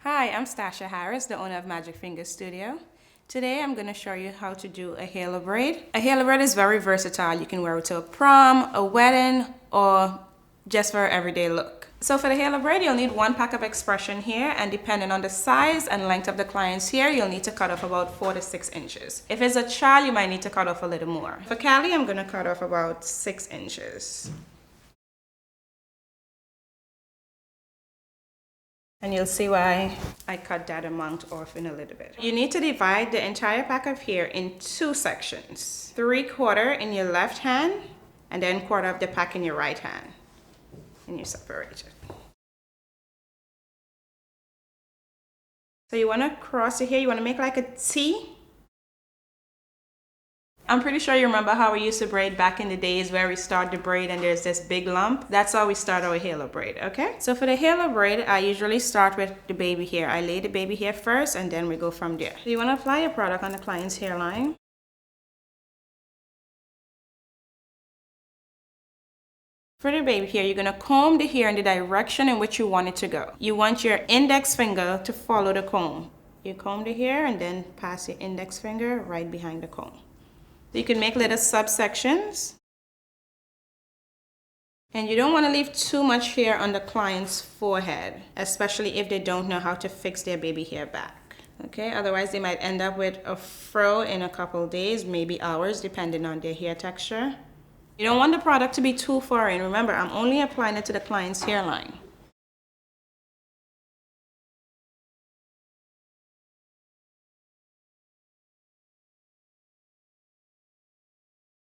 Hi, I'm Stasha Harris, the owner of Magic Fingers Studio. Today I'm going to show you how to do a halo braid. A halo braid is very versatile. You can wear it to a prom, a wedding, or just for an everyday look. So for the halo braid, you'll need 1 pack of expression here, and depending on the size and length of the client's hair, you'll need to cut off about 4 to 6 inches. If it's a child, you might need to cut off a little more. For Callie, I'm going to cut off about 6 inches. And you'll see why I cut that amount off in a little bit. You need to divide the entire pack of hair in 2 sections. 3/4 in your left hand, and then 1/4 of the pack in your right hand. And you separate it. So you want to cross it here, you want to make like a T. I'm pretty sure you remember how we used to braid back in the days where we start the braid and there's this big lump. That's how we start our halo braid, okay? So for the halo braid, I usually start with the baby hair. I lay the baby hair first and then we go from there. So you want to apply your product on the client's hairline. For the baby hair, you're going to comb the hair in the direction in which you want it to go. You want your index finger to follow the comb. You comb the hair and then pass your index finger right behind the comb. You can make little subsections. And you don't want to leave too much hair on the client's forehead, especially if they don't know how to fix their baby hair back. Okay, otherwise they might end up with a fro in a couple days, maybe hours, depending on their hair texture. You don't want the product to be too far in. Remember, I'm only applying it to the client's hairline.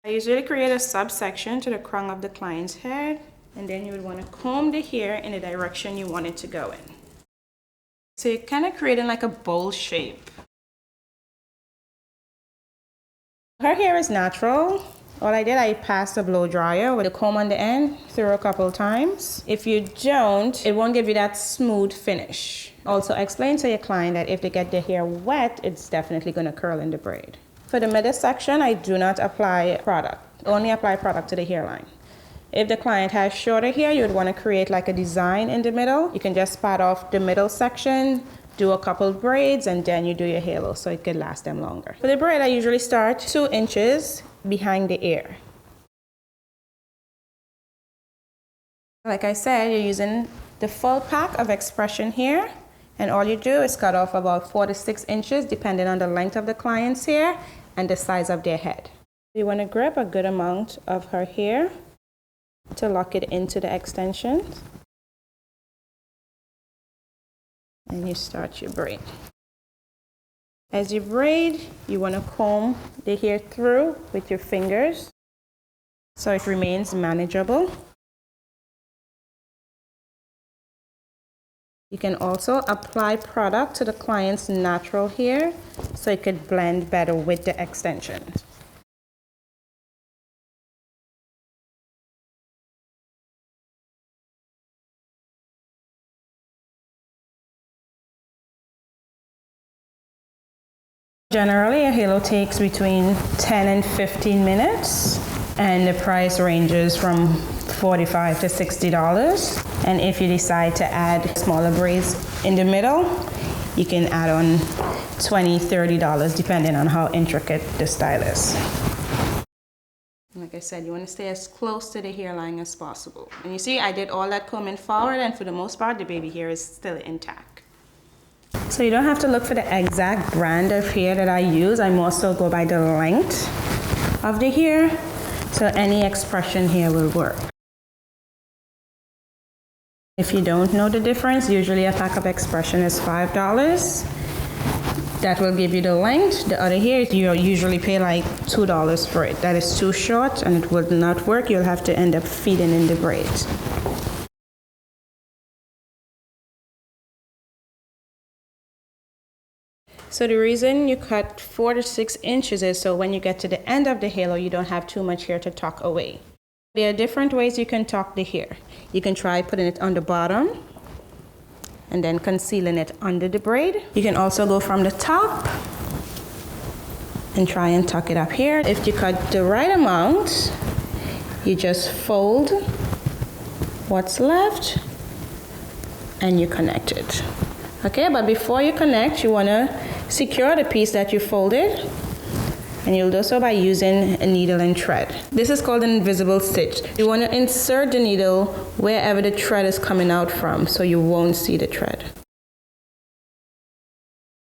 I usually create a subsection to the crown of the client's head, and then you would want to comb the hair in the direction you want it to go in. So you're kind of creating like a bowl shape. Her hair is natural. All I did, I passed a blow dryer with a comb on the end through a couple times. If you don't, it won't give you that smooth finish. Also explain to your client that if they get their hair wet, it's definitely going to curl in the braid. For the middle section, I do not apply product. Only apply product to the hairline. If the client has shorter hair, you would want to create like a design in the middle. You can just pat off the middle section, do a couple braids, and then you do your halo so it could last them longer. For the braid, I usually start 2 inches behind the ear. Like I said, you're using the full pack of expression here. And all you do is cut off about 4 to 6 inches depending on the length of the client's hair and the size of their head. You want to grab a good amount of her hair to lock it into the extensions. And you start your braid. As you braid, you want to comb the hair through with your fingers so it remains manageable. You can also apply product to the client's natural hair so it could blend better with the extensions. Generally, a halo takes between 10 and 15 minutes, and the price ranges from $45 to $60. And if you decide to add smaller braids in the middle, you can add on $20, $30 depending on how intricate the style is. Like I said, you want to stay as close to the hairline as possible. And you see, I did all that combing forward, and for the most part, the baby hair is still intact. So you don't have to look for the exact brand of hair that I use. I more so go by the length of the hair, so any expression here will work. If you don't know the difference, usually a pack of expression is $5. That will give you the length. The other hair, you usually pay like $2 for it. That is too short and it will not work. You'll have to end up feeding in the braids. So the reason you cut 4 to 6 inches is so when you get to the end of the halo, you don't have too much hair to tuck away. There are different ways you can tuck the hair. You can try putting it on the bottom and then concealing it under the braid. You can also go from the top and try and tuck it up here. If you cut the right amount, you just fold what's left and you connect it. Okay, but before you connect, you want to secure the piece that you folded, and you'll do so by using a needle and thread. This is called an invisible stitch. You want to insert the needle wherever the thread is coming out from, so you won't see the thread.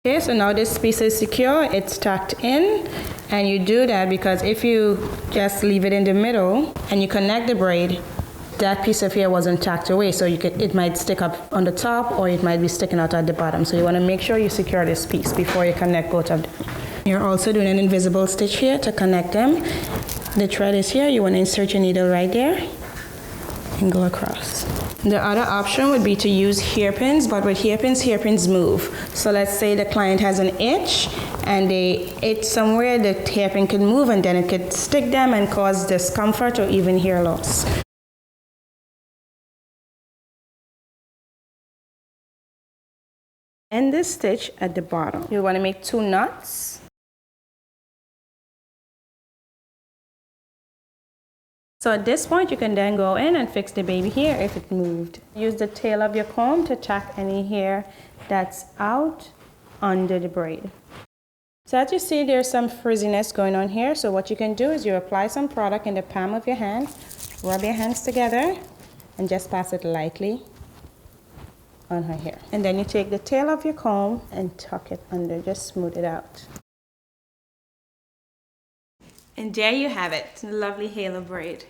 Okay, so now this piece is secure, it's tucked in, and you do that because if you just leave it in the middle and you connect the braid, that piece of hair wasn't tucked away, so it might stick up on the top or it might be sticking out at the bottom. So you want to make sure you secure this piece before you connect both of them. You're also doing an invisible stitch here to connect them. The thread is here, you want to insert your needle right there and go across. The other option would be to use hairpins, but with hairpins move. So let's say the client has an itch and they itch somewhere, the hairpin can move and then it could stick them and cause discomfort or even hair loss. End this stitch at the bottom. You want to make 2 knots. So at this point, you can then go in and fix the baby hair if it moved. Use the tail of your comb to tuck any hair that's out under the braid. So as you see, there's some frizziness going on here. So what you can do is you apply some product in the palm of your hand, rub your hands together, and just pass it lightly on her hair. And then you take the tail of your comb and tuck it under, just smooth it out. And there you have it, lovely halo braid.